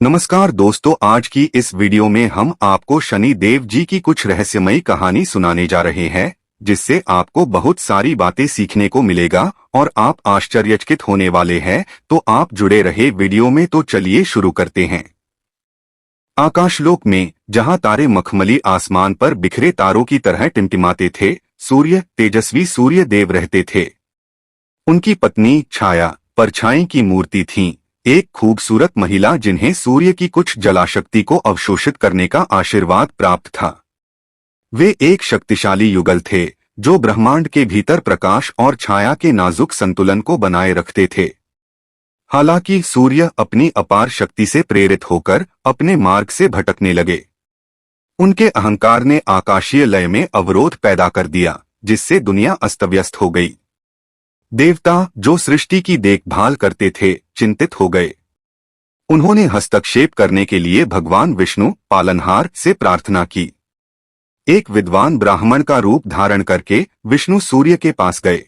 नमस्कार दोस्तों, आज की इस वीडियो में हम आपको शनि देव जी की कुछ रहस्यमयी कहानी सुनाने जा रहे हैं, जिससे आपको बहुत सारी बातें सीखने को मिलेगा और आप आश्चर्यचकित होने वाले हैं। तो आप जुड़े रहे वीडियो में। तो चलिए शुरू करते हैं। आकाशलोक में, जहां तारे मखमली आसमान पर बिखरे तारों की तरह टिमटिमाते थे, तेजस्वी सूर्य देव रहते थे। उनकी पत्नी छाया परछाई की मूर्ति थीं, एक खूबसूरत महिला जिन्हें सूर्य की कुछ जलाशक्ति को अवशोषित करने का आशीर्वाद प्राप्त था। वे एक शक्तिशाली युगल थे जो ब्रह्मांड के भीतर प्रकाश और छाया के नाजुक संतुलन को बनाए रखते थे। हालांकि सूर्य अपनी अपार शक्ति से प्रेरित होकर अपने मार्ग से भटकने लगे। उनके अहंकार ने आकाशीय लय में अवरोध पैदा कर दिया, जिससे दुनिया अस्तव्यस्त हो गई। देवता, जो सृष्टि की देखभाल करते थे, चिंतित हो गए। उन्होंने हस्तक्षेप करने के लिए भगवान विष्णु, पालनहार, से प्रार्थना की। एक विद्वान ब्राह्मण का रूप धारण करके विष्णु सूर्य के पास गए।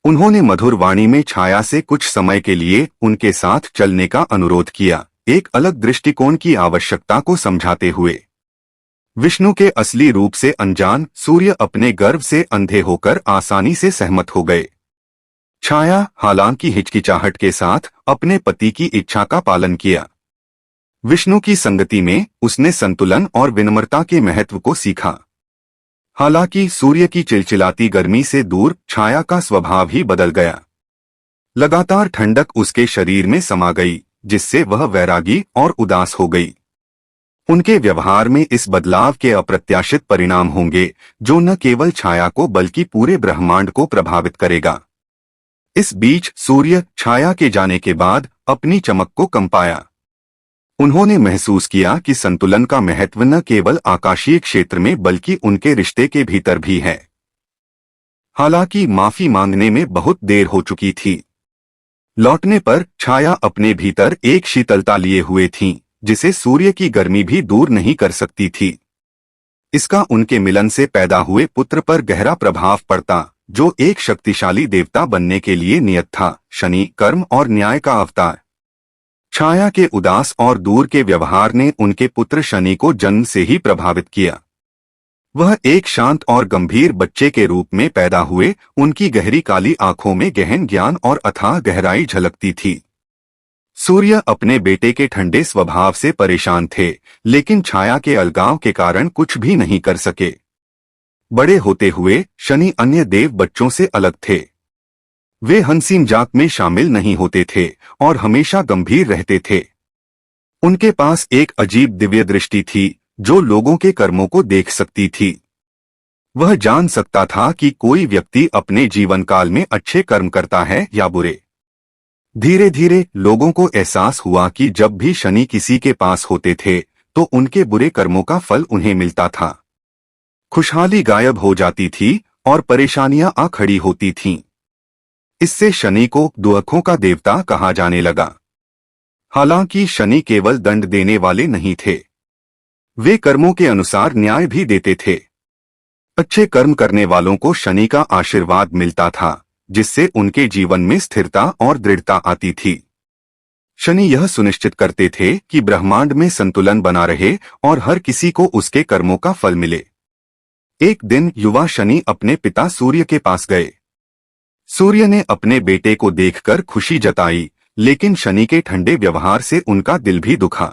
उन्होंने मधुर वाणी में छाया से कुछ समय के लिए उनके साथ चलने का अनुरोध किया, एक अलग दृष्टिकोण की आवश्यकता को समझाते हुए। विष्णु के असली रूप से अनजान सूर्य अपने गर्व से अंधे होकर आसानी से सहमत हो गए। छाया, हालांकि हिचकिचाहट के साथ, अपने पति की इच्छा का पालन किया। विष्णु की संगति में उसने संतुलन और विनम्रता के महत्व को सीखा। हालांकि सूर्य की चिलचिलाती गर्मी से दूर छाया का स्वभाव ही बदल गया। लगातार ठंडक उसके शरीर में समा गई, जिससे वह वैरागी और उदास हो गई। उनके व्यवहार में इस बदलाव के अप्रत्याशित परिणाम होंगे, जो न केवल छाया को बल्कि पूरे ब्रह्मांड को प्रभावित करेगा। इस बीच सूर्य छाया के जाने के बाद अपनी चमक को कम पाया। उन्होंने महसूस किया कि संतुलन का महत्व न केवल आकाशीय क्षेत्र में बल्कि उनके रिश्ते के भीतर भी है। हालांकि माफी मांगने में बहुत देर हो चुकी थी। लौटने पर छाया अपने भीतर एक शीतलता लिए हुए थीं, जिसे सूर्य की गर्मी भी दूर नहीं कर सकती थी। इसका उनके मिलन से पैदा हुए पुत्र पर गहरा प्रभाव पड़ता, जो एक शक्तिशाली देवता बनने के लिए नियत था, शनि, कर्म और न्याय का अवतार। छाया के उदास और दूर के व्यवहार ने उनके पुत्र शनि को जन्म से ही प्रभावित किया। वह एक शांत और गंभीर बच्चे के रूप में पैदा हुए। उनकी गहरी काली आंखों में गहन ज्ञान और अथाह गहराई झलकती थी। सूर्य अपने बेटे के ठंडे स्वभाव से परेशान थे, लेकिन छाया के अलगाव के कारण कुछ भी नहीं कर सके। बड़े होते हुए शनि अन्य देव बच्चों से अलग थे। वे हंसी मजाक में शामिल नहीं होते थे और हमेशा गंभीर रहते थे। उनके पास एक अजीब दिव्य दृष्टि थी, जो लोगों के कर्मों को देख सकती थी। वह जान सकता था कि कोई व्यक्ति अपने जीवन काल में अच्छे कर्म करता है या बुरे। धीरे धीरे लोगों को एहसास हुआ कि जब भी शनि किसी के पास होते थे, तो उनके बुरे कर्मों का फल उन्हें मिलता था। खुशहाली गायब हो जाती थी और परेशानियां आ खड़ी होती थीं। इससे शनि को दुखों का देवता कहा जाने लगा। हालांकि शनि केवल दंड देने वाले नहीं थे, वे कर्मों के अनुसार न्याय भी देते थे। अच्छे कर्म करने वालों को शनि का आशीर्वाद मिलता था, जिससे उनके जीवन में स्थिरता और दृढ़ता आती थी। शनि यह सुनिश्चित करते थे कि ब्रह्मांड में संतुलन बना रहे और हर किसी को उसके कर्मों का फल मिले। एक दिन युवा शनि अपने पिता सूर्य के पास गए। सूर्य ने अपने बेटे को देखकर खुशी जताई, लेकिन शनि के ठंडे व्यवहार से उनका दिल भी दुखा।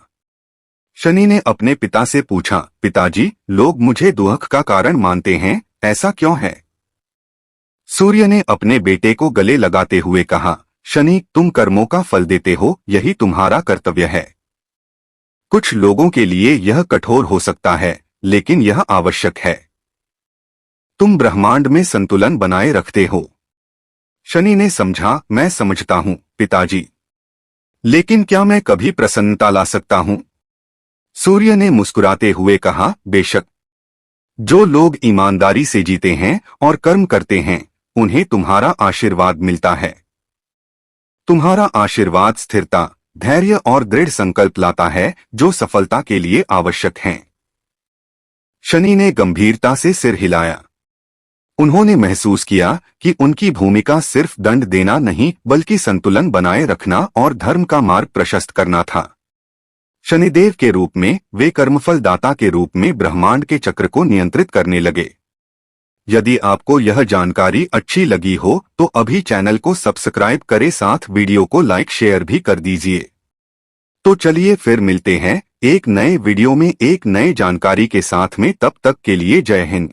शनि ने अपने पिता से पूछा, पिताजी, लोग मुझे दुख का कारण मानते हैं, ऐसा क्यों है? सूर्य ने अपने बेटे को गले लगाते हुए कहा, शनि, तुम कर्मों का फल देते हो, यही तुम्हारा कर्तव्य है। कुछ लोगों के लिए यह कठोर हो सकता है, लेकिन यह आवश्यक है। तुम ब्रह्मांड में संतुलन बनाए रखते हो। शनि ने समझा, मैं समझता हूं पिताजी, लेकिन क्या मैं कभी प्रसन्नता ला सकता हूं? सूर्य ने मुस्कुराते हुए कहा, बेशक। जो लोग ईमानदारी से जीते हैं और कर्म करते हैं, उन्हें तुम्हारा आशीर्वाद मिलता है। तुम्हारा आशीर्वाद स्थिरता, धैर्य और दृढ़ संकल्प लाता है, जो सफलता के लिए आवश्यक हैं। शनि ने गंभीरता से सिर हिलाया। उन्होंने महसूस किया कि उनकी भूमिका सिर्फ दंड देना नहीं, बल्कि संतुलन बनाए रखना और धर्म का मार्ग प्रशस्त करना था। शनिदेव के रूप में वे कर्मफल दाता के रूप में ब्रह्मांड के चक्र को नियंत्रित करने लगे। यदि आपको यह जानकारी अच्छी लगी हो तो अभी चैनल को सब्सक्राइब करें, साथ वीडियो को लाइक शेयर भी कर दीजिए। तो चलिए फिर मिलते हैं एक नए वीडियो में एक नए जानकारी के साथ में, तब तक के लिए जय हिंद।